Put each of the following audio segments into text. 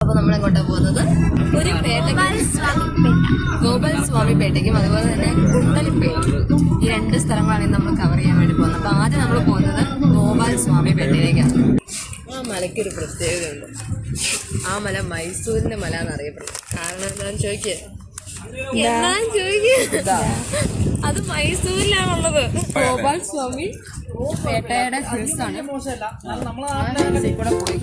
അപ്പൊ നമ്മളെങ്ങോട്ടാ പോകുന്നത്? ഒരു ഗോപാൽ സ്വാമി പേട്ടയ്ക്കും അതുപോലെ തന്നെ കുണ്ടലിപ്പേട്ടും, ഈ 2 സ്ഥലങ്ങളാണ് നമ്മൾ കവർ ചെയ്യാൻ വേണ്ടി പോകുന്നത്. അപ്പൊ ആദ്യം നമ്മൾ പോകുന്നത് ഗോപാൽ സ്വാമി പേട്ടയിലേക്കാണ്. ആ മലയ്ക്കൊരു പ്രത്യേകതയുണ്ട്. ആ മല മൈസൂരിന്റെ മല എന്നറിയപ്പെടും. കാരണം എന്താണെന്ന് ചോദിക്കേ, അത് മൈസൂരിലാണുള്ളത്. ഗോപാൽ സ്വാമി പേട്ടയുടെ ഹിൽസ് ആണ്. കൂടെ പോയി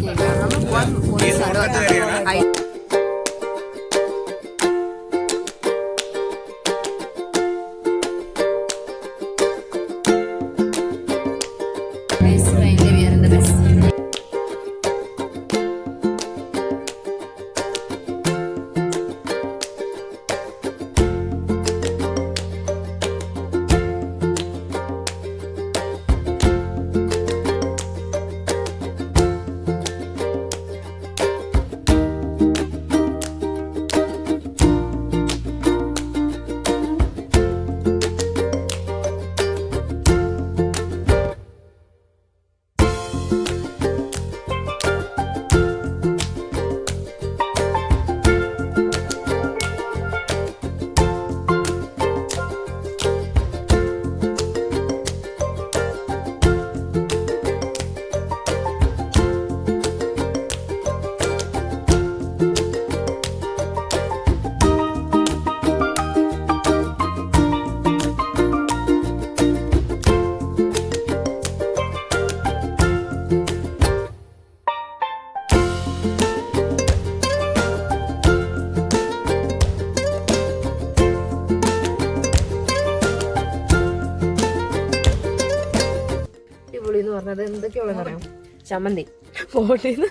എന്ന് പറഞ്ഞത് എന്തൊക്കെയുള്ളതെന്ന് അറിയാം. ചമ്മന്തി, ബോട്ടിന്ന്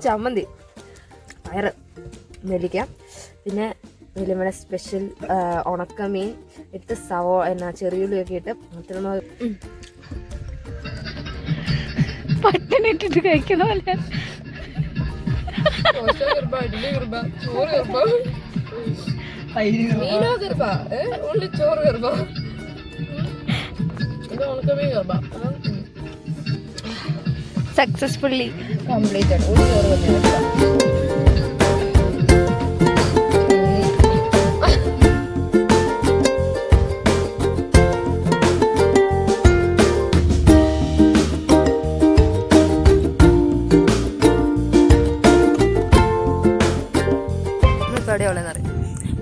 ചമ്മന്തി, പയറ്, നെല്ലിക്ക, പിന്നെ വലിയ സ്പെഷ്യൽ ഉണക്കമീൻ ഇട്ട് ചെറിയുള്ളിയൊക്കെ ഇട്ട് പട്ടണിട്ടിട്ട് കഴിക്കണ പോലെ. Successfully completed. ഒരു ചോറ് വെച്ചിട്ട്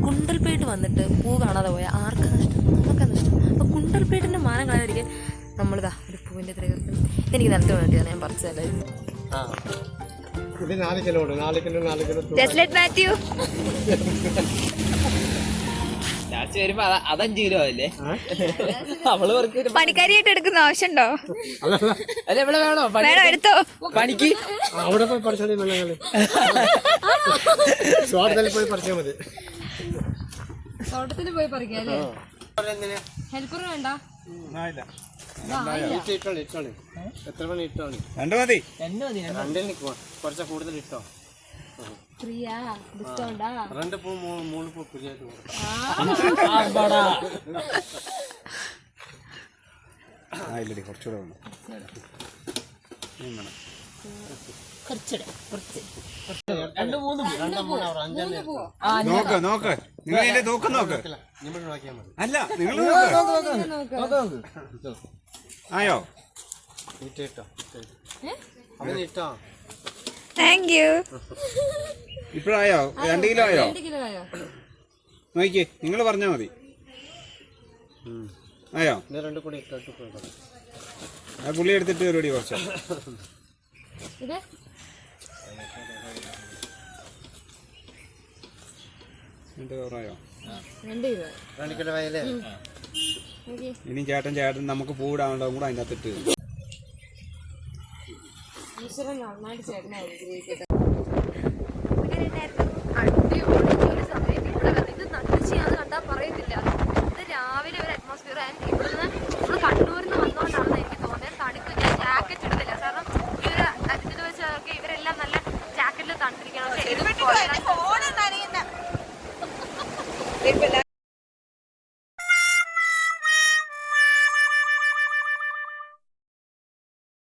കുണ്ടൽപേട്ട് വന്നിട്ട് പൂ കാണാതെ പോയാൽ ആർക്കാ നഷ്ടം? നമുക്കാ നഷ്ടം. അപ്പൊ കുണ്ടൽപേട്ടിന്റെ മാനം കളയാതിരിക്കാൻ നമ്മളിതാ ഒരു പൂവിന്റെ തിരകത്ത് എനിക്ക് നിലത്ത് വേണ്ടിയാണ് ഞാൻ പറിച്ചതല്ലേ. പണിക്കാരിയായിട്ട് എടുക്കുന്ന ആവശ്യമുണ്ടോ? വേണോ എടുത്തോ. പണിക്ക് അവിടെ പോയി പറിച്ചാൽ പോയി പറിച്ചാൽ മതി. തോട്ടത്തിൽ പോയി പറിക്കാം. ഹെൽപ്പർ വേണ്ട. എത്ര മണി ഇട്ടോണി? 2 മതി. 2 കുറച്ച് കൂടുതൽ ഇട്ടോ. 2 പൂ 3 പൂ ഫ്രീയായിട്ട് കുറച്ചുകൂടെ വേണം. നോക്ക് നിങ്ങൾ ഇതിന്റെ തൂക്കം നോക്ക്. അല്ല നിങ്ങൾ ആയോ? Thank you. ഇപ്പഴായോ? 2 കിലോ ആയോ? നോക്കിയേ, നിങ്ങൾ പറഞ്ഞാ മതി. ആയോ? ആ പുള്ളി എടുത്തിട്ട് ഒരുപടി കുറച്ച് കവറായോ? ഇനി ചേട്ടൻ നമുക്ക് പൂടാണല്ലോ കൂടെ അതിൻ്റെ അകത്തിട്ട്. രാവിലെ ഒരു അറ്റ്മോസ്ഫിയർ. ഇവിടുന്ന് നമ്മൾ കണ്ണൂരിൽ നിന്ന് വന്നുകൊണ്ടാണെന്ന് എനിക്ക് തോന്നിയത്. തണുപ്പ്. ഞാൻ ജാക്കറ്റ് ഇടുന്നില്ല, കാരണം ഈ ഒരു ഇതിൽ വെച്ചൊക്കെ ഇവരെല്ലാം നല്ല ജാക്കറ്റിൽ തണുത്തിരിക്കണം. പക്ഷെ